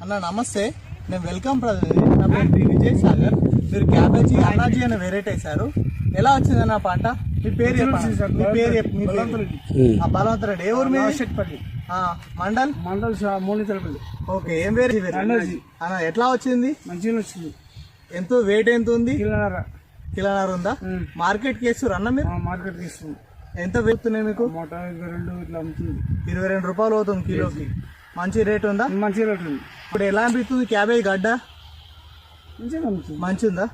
అన్న నమస్తే, నేను వెల్కమ్ ప్రతినిధి. నా పేరు విజయ్ సాగర్. మీరు క్యాబేజీ అన్నాజీ అనే వెరైటీ వేశారు. ఎలా వచ్చిందన్న పంట? మీ పేరు చెప్పండి. మీ పేరు బలవంత రెడ్డి. ఏ ఊరు మీద? మండల్ మోనితలపల్లి. ఓకే, ఏం వేరే అన్న ఎట్లా వచ్చింది? మంచిగా వచ్చింది. ఎంత వెయిట్ ఎంత ఉంది? కిలోన్నర ఉందా? మార్కెట్ కేసు అన్న మీరు? మార్కెట్ తీసుకుంది. ఎంత వెళ్తున్నాయి మీకు? 22 ఇట్లా అమ్ముతుంది. 22 రూపాయలు అవుతుంది కిలోకి. మంచి రేట్ ఉందా? మంచి రేట్ ఉంది. ఇప్పుడు ఎలా అనిపిస్తుంది క్యాబేజ్ గడ్డ? మంచిగా అమ్ముతుంది. మంచిగా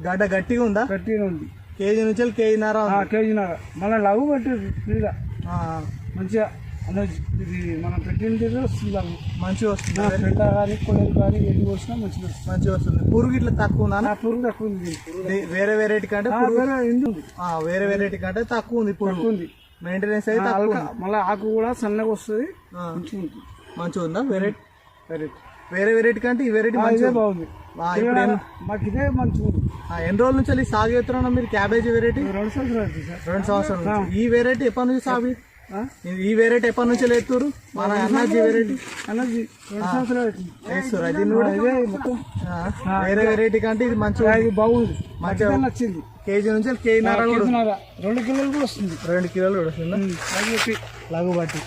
గడ్డ గట్టిగా ఉందా? గట్టిగా ఉంది. కేజీ నుంచి కేజీన్నర. కేజీన్నర మళ్ళీ లవ్ పట్టింది ఫ్రీగా. మంచిగా ఇది మనం పెట్టింది వస్తుంది. మంచిగా వస్తుంది. పెంట కానీ కొనేది కానీ ఎన్ని వచ్చినా మంచిగా వస్తుంది. పురుగు ఇట్లా తక్కువ ఉందా? పురుగు తక్కువ ఉంది. వేరే వెరైటీ కంటే వేరే వెరైటీ కంటే తక్కువ ఉంది. పురుగు ఉంది. మెయింటెనెన్స్ అయితే మళ్ళీ ఆకు కూడా సన్నగా వస్తుంది. మంచిగా ఉందా వెరైటీ? వేరే వెరైటీ కంటే ఈ వెరైటీ మంచిగా బాగుంది. మాకు ఇదే మంచిగా ఉంది. ఎన్ని రోజుల నుంచి సాగు చేస్తున్నా మీరు క్యాబేజీ వెరైటీ? 2 సంవత్సరాలు. 2 సంవత్సరాలు. ఈ వెరైటీ ఎప్పటి నుంచి సాగు? ఈ వెరైటీ ఎప్పటి నుంచి లేతురు? మన అన్నాజీ వెరైటీ 2 సంవత్సరాలు వేరే వెరైటీ కంటే ఇది మంచిగా బాగుంది. మంచిగా నచ్చింది. కేజీ నుంచి కేజీన్నర 2 కిలోలు కూడా వస్తుంది. 2 కిలోలు కూడా వస్తుంది. లఘు బట్టి.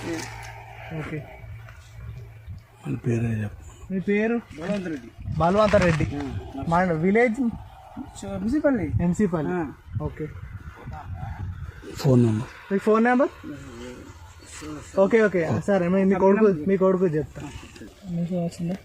ఓకే, మీ పేరు? బలవంత రెడ్డి. మన village Emsipalli. Okay, phone number? మీ ఫోన్ నెంబర్? ఓకే సరే, మీ కొడుకు చెప్తా. మీకు వచ్చిందా?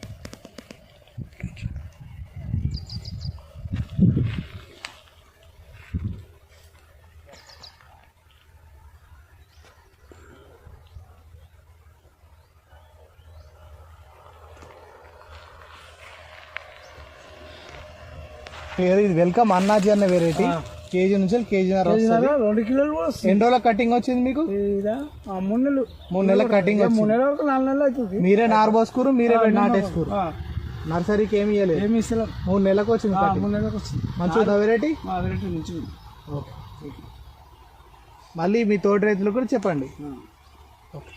ఇది వెల్కమ్ అన్నాజీ అన్న వెరైటీ. కేజీ నుంచి కేజీన్నర. 2 కిలోలు కూడా వస్తుంది. ఎన్ని రోజుల కటింగ్ వచ్చింది మీకు? 3 నెలల కటింగ్. 3 నెలల వరకు 4 నెలలు అవుతుంది. మీరే నారు పోసుకురు, మీరే నాటేసుకురు. నర్సరీకి ఏమి ఇవ్వలేదు? 3 నెలలకు వచ్చింది. 3 నెలలకు వచ్చింది. మంచిగా వెరైటీ. మంచిగా. ఓకే, మళ్ళీ మీ తోటి రైతులు కూడా చెప్పండి. ఓకే.